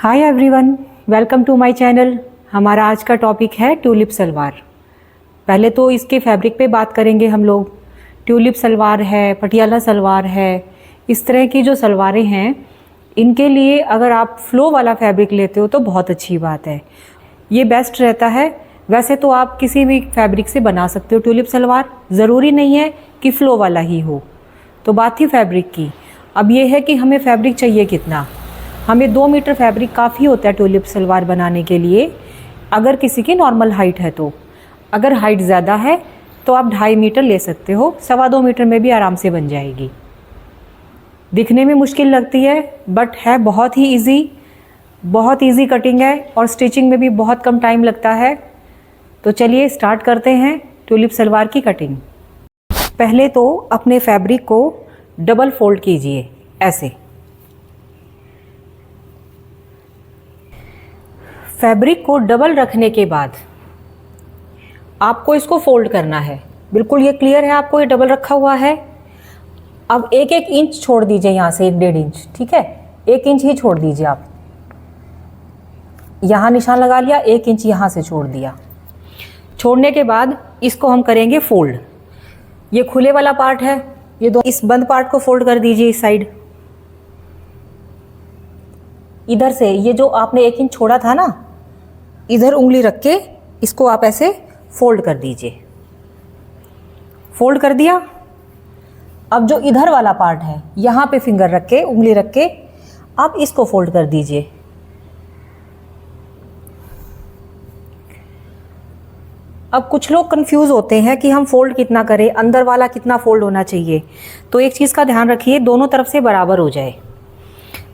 Hi everyone, welcome to my channel. हमारा आज का टॉपिक है ट्यूलिप सलवार। पहले तो इसके फैब्रिक पे बात करेंगे हम लोग। ट्यूलिप सलवार है, पटियाला सलवार है, इस तरह की जो सलवारें हैं इनके लिए अगर आप फ़्लो वाला फैब्रिक लेते हो तो बहुत अच्छी बात है, ये बेस्ट रहता है। वैसे तो आप किसी भी फैब्रिक से बना सकते हो ट्यूलिप सलवार, ज़रूरी नहीं है कि फ़्लो वाला ही हो। तो बात थी फैब्रिक की। अब ये है कि हमें फैब्रिक चाहिए कितना। हमें 2 मीटर फैब्रिक काफ़ी होता है ट्यूलिप सलवार बनाने के लिए, अगर किसी की नॉर्मल हाइट है तो। अगर हाइट ज़्यादा है तो आप 2.5 मीटर ले सकते हो, 2.25 मीटर में भी आराम से बन जाएगी। दिखने में मुश्किल लगती है बट है बहुत ही इजी, बहुत इजी कटिंग है और स्टिचिंग में भी बहुत कम टाइम लगता है। तो चलिए स्टार्ट करते हैं ट्यूलिप सलवार की कटिंग। पहले तो अपने फैब्रिक को डबल फोल्ड कीजिए ऐसे। फैब्रिक को डबल रखने के बाद आपको इसको फोल्ड करना है। बिल्कुल ये क्लियर है आपको ये डबल रखा हुआ है। अब 1-1 इंच छोड़ दीजिए, यहाँ से 1-1.5 इंच, ठीक है। 1 इंच ही छोड़ दीजिए आप। यहाँ निशान लगा लिया, 1 इंच यहाँ से छोड़ दिया। छोड़ने के बाद इसको हम करेंगे फोल्ड। ये खुले वाला पार्ट है, ये दो इस बंद पार्ट को फोल्ड कर दीजिए इस साइड। इधर से ये जो आपने 1 इंच छोड़ा था ना, इधर उंगली रख के इसको आप ऐसे फोल्ड कर दीजिए। फोल्ड कर दिया। अब जो इधर वाला पार्ट है यहाँ पे फिंगर रख के, उंगली रख के आप इसको फोल्ड कर दीजिए। अब कुछ लोग कंफ्यूज होते हैं कि हम फोल्ड कितना करें, अंदर वाला कितना फोल्ड होना चाहिए। तो एक चीज़ का ध्यान रखिए, दोनों तरफ से बराबर हो जाए।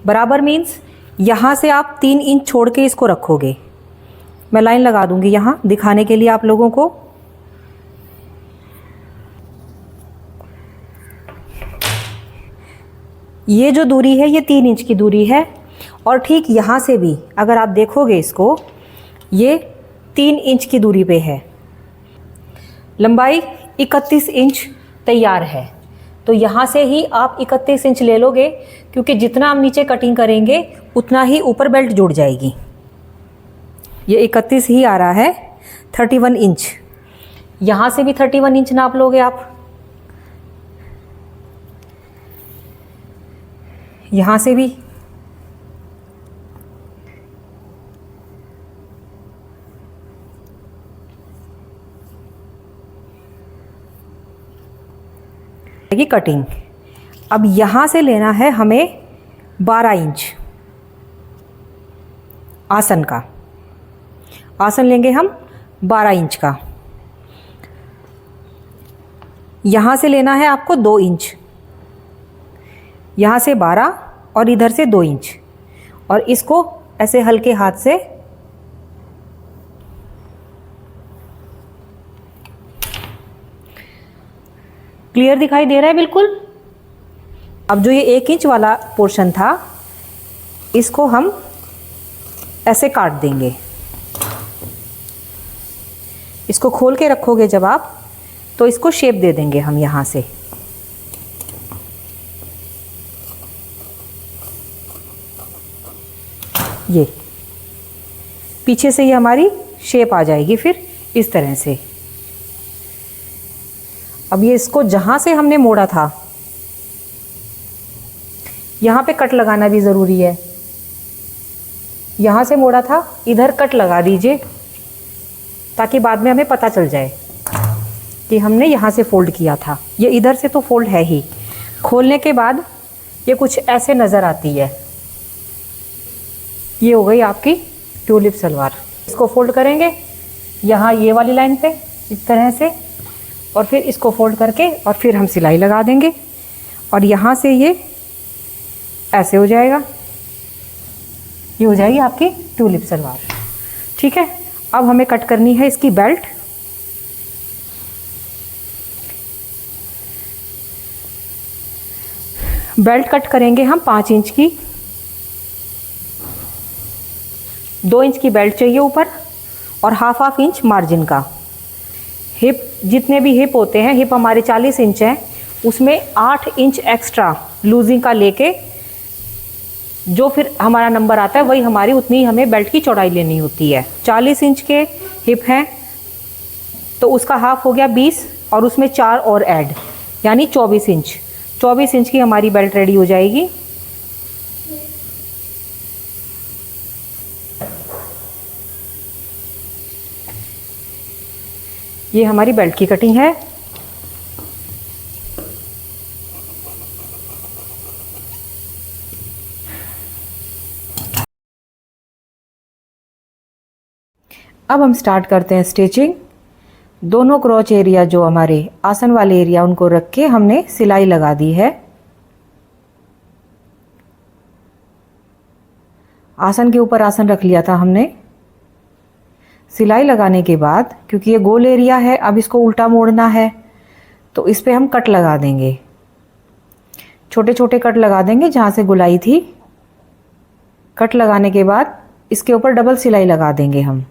बराबर मीन्स यहाँ से आप 3 इंच छोड़ के इसको रखोगे। मैं लाइन लगा दूंगी यहाँ दिखाने के लिए आप लोगों को। ये जो दूरी है ये 3 इंच की दूरी है और ठीक यहाँ से भी अगर आप देखोगे इसको, ये 3 इंच की दूरी पे है। लंबाई 31 इंच तैयार है। तो यहाँ से ही आप 31 इंच ले लोगे, क्योंकि जितना हम नीचे कटिंग करेंगे उतना ही ऊपर बेल्ट जुड़ जाएगी। ये 31 ही आ रहा है, 31 इंच। यहाँ से भी 31 इंच नाप लोगे आप। यहाँ से भी की कटिंग। अब यहाँ से लेना है हमें 12 इंच आसन का। आसन लेंगे हम 12 इंच का। यहाँ से लेना है आपको 2 इंच, यहाँ से 12 और इधर से 2 इंच, और इसको ऐसे हल्के हाथ से क्लियर दिखाई दे रहा है बिल्कुल। अब जो ये 1 इंच वाला पोर्शन था इसको हम ऐसे काट देंगे। इसको खोल के रखोगे जब आप, तो इसको शेप दे देंगे हम यहाँ से। ये पीछे से ये हमारी शेप आ जाएगी फिर इस तरह से। अब ये इसको जहाँ से हमने मोड़ा था यहाँ पे कट लगाना भी ज़रूरी है। यहाँ से मोड़ा था, इधर कट लगा दीजिए ताकि बाद में हमें पता चल जाए कि हमने यहाँ से फोल्ड किया था। ये इधर से तो फोल्ड है ही। खोलने के बाद ये कुछ ऐसे नज़र आती है। ये हो गई आपकी ट्यूलिप सलवार। इसको फोल्ड करेंगे यहाँ ये वाली लाइन पे इस तरह से, और फिर इसको फोल्ड करके और फिर हम सिलाई लगा देंगे और यहाँ से ये ऐसे हो जाएगा। ये हो जाएगी आपकी ट्यूलिप सलवार, ठीक है। अब हमें कट करनी है इसकी बेल्ट। बेल्ट कट करेंगे हम 5 इंच की। 2 इंच की बेल्ट चाहिए ऊपर और हाफ इंच मार्जिन का। हिप जितने भी हिप होते हैं, हिप हमारे 40 इंच हैं, उसमें 8 इंच एक्स्ट्रा लूजिंग का लेके जो फिर हमारा नंबर आता है वही हमारी उतनी हमें बेल्ट की चौड़ाई लेनी होती है। 40 इंच के हिप हैं तो उसका हाफ हो गया 20 और उसमें 4 और ऐड, यानी 24 इंच। 24 इंच की हमारी बेल्ट रेडी हो जाएगी। ये हमारी बेल्ट की कटिंग है। अब हम स्टार्ट करते हैं स्टिचिंग। दोनों क्रॉच एरिया जो हमारे आसन वाले एरिया उनको रख के हमने सिलाई लगा दी है। आसन के ऊपर आसन रख लिया था हमने। सिलाई लगाने के बाद क्योंकि ये गोल एरिया है, अब इसको उल्टा मोड़ना है तो इस पे हम कट लगा देंगे। छोटे छोटे कट लगा देंगे जहाँ से गुलाई थी। कट लगाने के बाद इसके ऊपर डबल सिलाई लगा देंगे हम।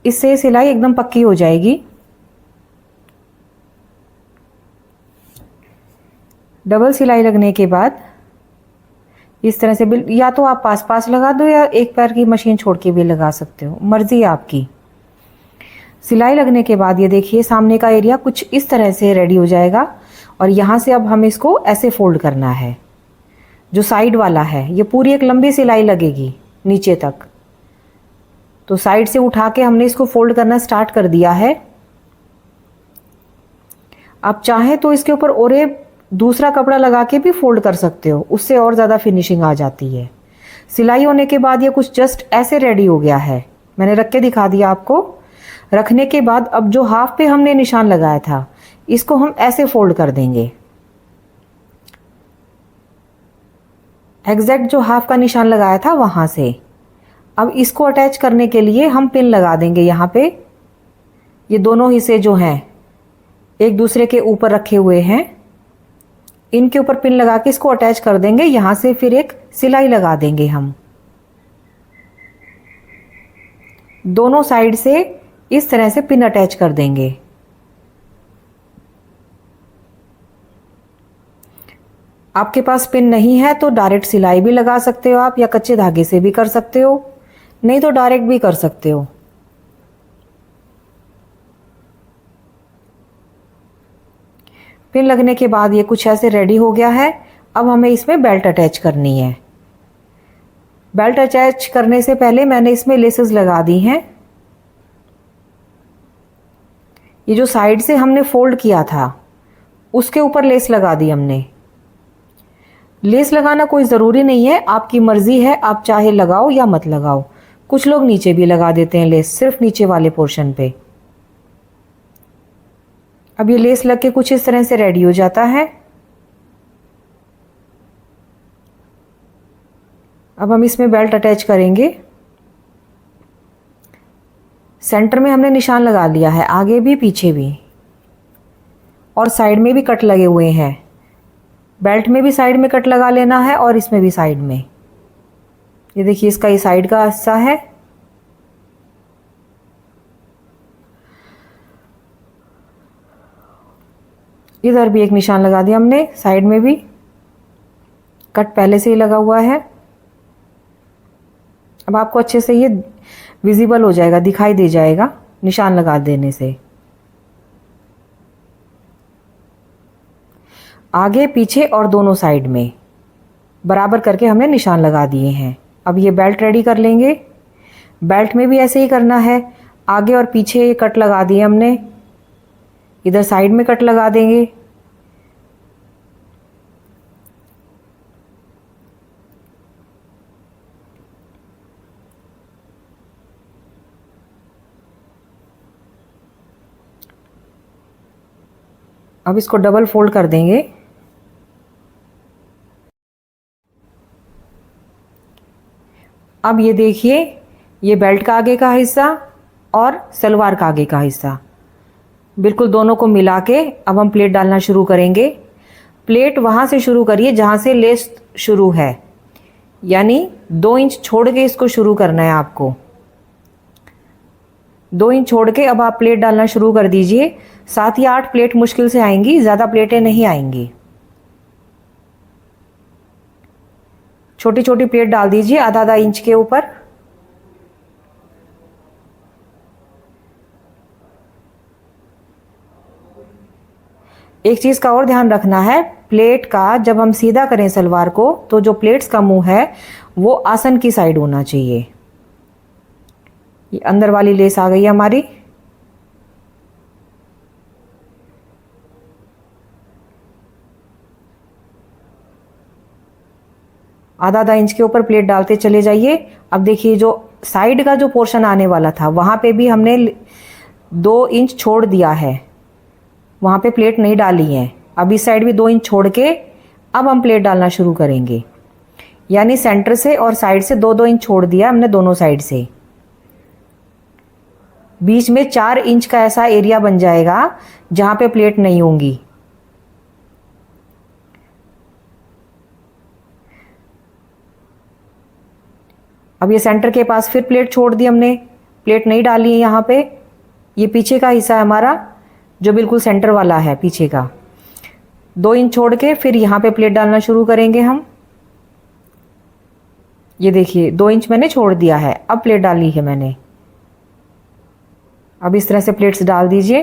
इससे सिलाई एकदम पक्की हो जाएगी। डबल सिलाई लगने के बाद इस तरह से या तो आप पास पास लगा दो या एक पैर की मशीन छोड़ के भी लगा सकते हो, मर्जी है आपकी। सिलाई लगने के बाद ये देखिए सामने का एरिया कुछ इस तरह से रेडी हो जाएगा और यहाँ से अब हमें इसको ऐसे फोल्ड करना है। जो साइड वाला है ये पूरी एक लंबी सिलाई लगेगी नीचे तक, तो साइड से उठा के हमने इसको फोल्ड करना स्टार्ट कर दिया है। आप चाहें तो इसके ऊपर और दूसरा कपड़ा लगा के भी फोल्ड कर सकते हो, उससे और ज़्यादा फिनिशिंग आ जाती है। सिलाई होने के बाद ये कुछ जस्ट ऐसे रेडी हो गया है। मैंने रख के दिखा दिया आपको। रखने के बाद अब जो हाफ पे हमने निशान लगाया था इसको हम ऐसे फोल्ड कर देंगे। एग्जैक्ट जो हाफ का निशान लगाया था वहां से। अब इसको अटैच करने के लिए हम पिन लगा देंगे यहाँ पे। ये दोनों हिस्से जो हैं एक दूसरे के ऊपर रखे हुए हैं, इनके ऊपर पिन लगा के इसको अटैच कर देंगे। यहाँ से फिर एक सिलाई लगा देंगे हम। दोनों साइड से इस तरह से पिन अटैच कर देंगे। आपके पास पिन नहीं है तो डायरेक्ट सिलाई भी लगा सकते हो आप, या कच्चे धागे से भी कर सकते हो, नहीं तो डायरेक्ट भी कर सकते हो। पिन लगने के बाद ये कुछ ऐसे रेडी हो गया है। अब हमें इसमें बेल्ट अटैच करनी है। बेल्ट अटैच करने से पहले मैंने इसमें लेसेस लगा दी हैं। ये जो साइड से हमने फोल्ड किया था उसके ऊपर लेस लगा दी हमने। लेस लगाना कोई ज़रूरी नहीं है, आपकी मर्जी है, आप चाहे लगाओ या मत लगाओ। कुछ लोग नीचे भी लगा देते हैं लेस, सिर्फ नीचे वाले पोर्शन पे। अब ये लेस लग के कुछ इस तरह से रेडी हो जाता है। अब हम इसमें बेल्ट अटैच करेंगे। सेंटर में हमने निशान लगा लिया है, आगे भी पीछे भी, और साइड में भी कट लगे हुए हैं। बेल्ट में भी साइड में कट लगा लेना है और इसमें भी साइड में। ये देखिए इसका ये साइड का हिस्सा है। इधर भी एक निशान लगा दिया हमने, साइड में भी कट पहले से ही लगा हुआ है। अब आपको अच्छे से ये विजिबल हो जाएगा, दिखाई दे जाएगा निशान लगा देने से। आगे पीछे और दोनों साइड में बराबर करके हमने निशान लगा दिए हैं। अब ये बेल्ट रेडी कर लेंगे। बेल्ट में भी ऐसे ही करना है, आगे और पीछे कट लगा दिए हमने, इधर साइड में कट लगा देंगे। अब इसको डबल फोल्ड कर देंगे। अब ये देखिए ये बेल्ट का आगे का हिस्सा और सलवार का आगे का हिस्सा बिल्कुल दोनों को मिला के अब हम प्लेट डालना शुरू करेंगे। प्लेट वहाँ से शुरू करिए जहाँ से लेस शुरू है, यानी 2 इंच छोड़ के इसको शुरू करना है आपको। 2 इंच छोड़ के अब आप प्लेट डालना शुरू कर दीजिए। 7 या 8 प्लेट मुश्किल से आएंगी, ज़्यादा प्लेटें नहीं आएंगी। छोटी छोटी प्लेट डाल दीजिए आधा आधा इंच के ऊपर। एक चीज़ का और ध्यान रखना है, प्लेट का जब हम सीधा करें सलवार को तो जो प्लेट्स का मुंह है वो आसन की साइड होना चाहिए। ये अंदर वाली लेस आ गई है हमारी। आधा आधा इंच के ऊपर प्लेट डालते चले जाइए। अब देखिए जो साइड का जो पोर्शन आने वाला था वहाँ पे भी हमने 2 इंच छोड़ दिया है, वहाँ पे प्लेट नहीं डाली है। अब इस साइड भी 2 इंच छोड़ के अब हम प्लेट डालना शुरू करेंगे, यानी सेंटर से और साइड से 2-2 इंच छोड़ दिया हमने दोनों साइड से। बीच में 4 इंच का ऐसा एरिया बन जाएगा जहाँ पे प्लेट नहीं होंगी। अब ये सेंटर के पास फिर प्लेट छोड़ दी हमने, प्लेट नहीं डाली है यहाँ पे। ये पीछे का हिस्सा है हमारा जो बिल्कुल सेंटर वाला है पीछे का। 2 इंच छोड़ के फिर यहाँ पे प्लेट डालना शुरू करेंगे हम। ये देखिए 2 इंच मैंने छोड़ दिया है, अब प्लेट डाली है मैंने। अब इस तरह से प्लेट्स डाल दीजिए।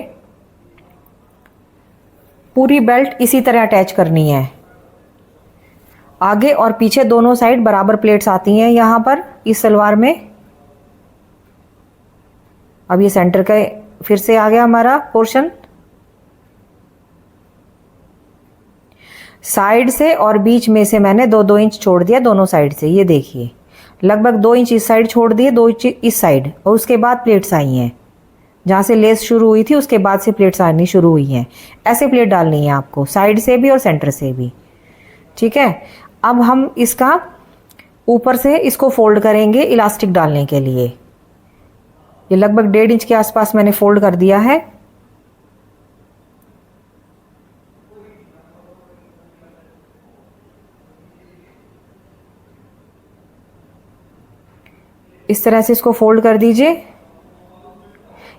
पूरी बेल्ट इसी तरह अटैच करनी है। आगे और पीछे दोनों साइड बराबर प्लेट्स आती हैं यहाँ पर इस सलवार में। अब ये सेंटर का फिर से आ गया हमारा पोर्शन। साइड से और बीच में से मैंने 2-2 इंच छोड़ दिया दोनों साइड से। ये देखिए लगभग 2 इंच इस साइड छोड़ दिए, 2 इंच इस साइड, और उसके बाद प्लेट्स आई हैं। जहाँ से लेस शुरू हुई थी उसके बाद से प्लेट्स आनी शुरू हुई हैं। ऐसे प्लेट डालनी है आपको साइड से भी और सेंटर से भी, ठीक है। अब हम इसका ऊपर से इसको फोल्ड करेंगे इलास्टिक डालने के लिए। ये लगभग 1.5 इंच के आसपास मैंने फोल्ड कर दिया है। इस तरह से इसको फोल्ड कर दीजिए।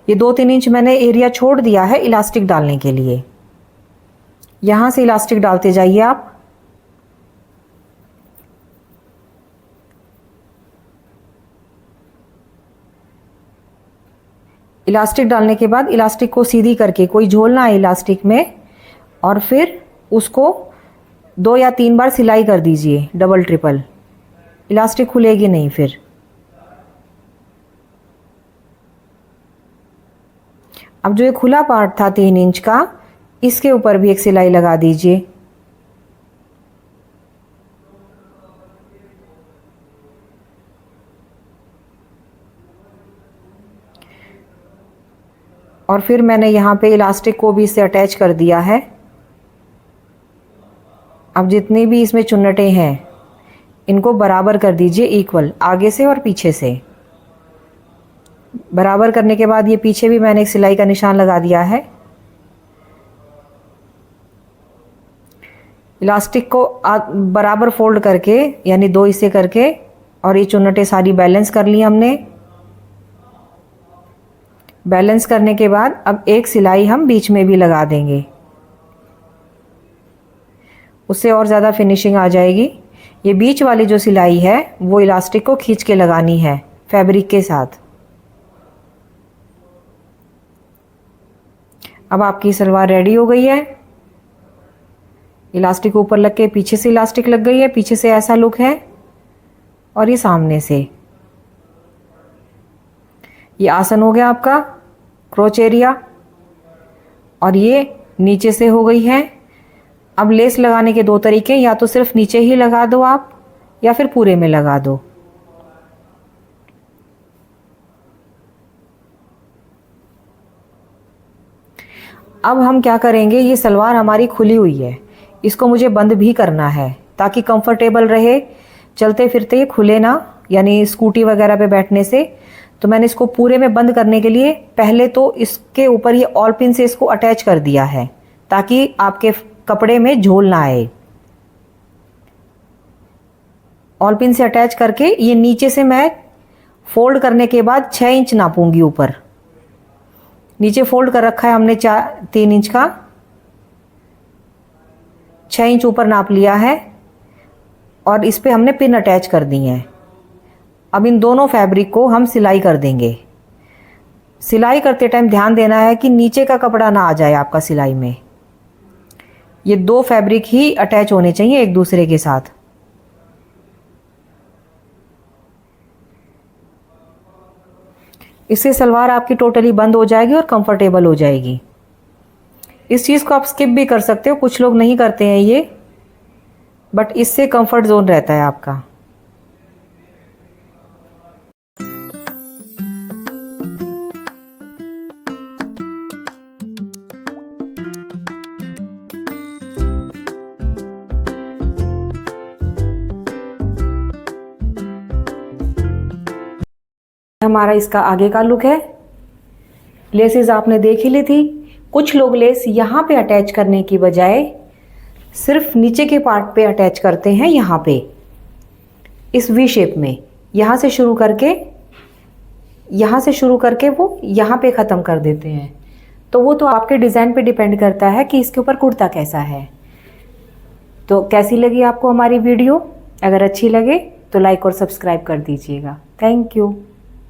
ये 2-3 इंच मैंने एरिया छोड़ दिया है इलास्टिक डालने के लिए। यहां से इलास्टिक डालते जाइए आप। इलास्टिक डालने के बाद इलास्टिक को सीधी करके कोई झोल ना आए इलास्टिक में, और फिर उसको 2 या 3 बार सिलाई कर दीजिए डबल ट्रिपल। इलास्टिक खुलेगी नहीं फिर। अब जो ये खुला पार्ट था 3 इंच का, इसके ऊपर भी एक सिलाई लगा दीजिए। और फिर मैंने यहाँ पे इलास्टिक को भी इससे अटैच कर दिया है। अब जितनी भी इसमें चुन्नटें हैं इनको बराबर कर दीजिए, इक्वल, आगे से और पीछे से। बराबर करने के बाद ये पीछे भी मैंने एक सिलाई का निशान लगा दिया है। इलास्टिक को बराबर फोल्ड करके, यानी 2 हिस्से करके, और ये चुन्नटें सारी बैलेंस कर ली हमने। बैलेंस करने के बाद अब एक सिलाई हम बीच में भी लगा देंगे, उससे और ज़्यादा फिनिशिंग आ जाएगी। ये बीच वाली जो सिलाई है वो इलास्टिक को खींच के लगानी है फैब्रिक के साथ। अब आपकी सलवार रेडी हो गई है। इलास्टिक ऊपर लग के पीछे से इलास्टिक लग गई है, पीछे से ऐसा लुक है, और ये सामने से। ये आसन हो गया आपका क्रोच एरिया, और ये नीचे से हो गई है। अब लेस लगाने के 2 तरीके, या तो सिर्फ नीचे ही लगा दो आप, या फिर पूरे में लगा दो। अब हम क्या करेंगे, ये सलवार हमारी खुली हुई है, इसको मुझे बंद भी करना है ताकि कंफर्टेबल रहे, चलते फिरते ये खुले ना, यानी स्कूटी वगैरह पे बैठने से। तो मैंने इसको पूरे में बंद करने के लिए पहले तो इसके ऊपर ये ऑल पिन से इसको अटैच कर दिया है ताकि आपके कपड़े में झोल ना आए। ऑल पिन से अटैच करके ये नीचे से मैं फोल्ड करने के बाद 6 इंच नापूंगी ऊपर। नीचे फोल्ड कर रखा है हमने 3 इंच का, 6 इंच ऊपर नाप लिया है। और इस पे हमने पिन अटैच कर दी हैं। अब इन दोनों फैब्रिक को हम सिलाई कर देंगे। सिलाई करते टाइम ध्यान देना है कि नीचे का कपड़ा ना आ जाए आपका सिलाई में। ये दो फैब्रिक ही अटैच होने चाहिए एक दूसरे के साथ। इससे सलवार आपकी टोटली बंद हो जाएगी और कंफर्टेबल हो जाएगी। इस चीज़ को आप स्किप भी कर सकते हो, कुछ लोग नहीं करते हैं ये, बट इससे कंफर्ट जोन रहता है आपका। हमारा इसका आगे का लुक है। लेसेस आपने देख ही ली थी। कुछ लोग लेस यहाँ पे अटैच करने की बजाय सिर्फ नीचे के पार्ट पे अटैच करते हैं, यहाँ पे इस वी शेप में, यहाँ से शुरू करके वो यहाँ पे ख़त्म कर देते हैं। तो वो तो आपके डिज़ाइन पे डिपेंड करता है कि इसके ऊपर कुर्ता कैसा है। तो कैसी लगी आपको हमारी वीडियो? अगर अच्छी लगे तो लाइक और सब्सक्राइब कर दीजिएगा। Thank you.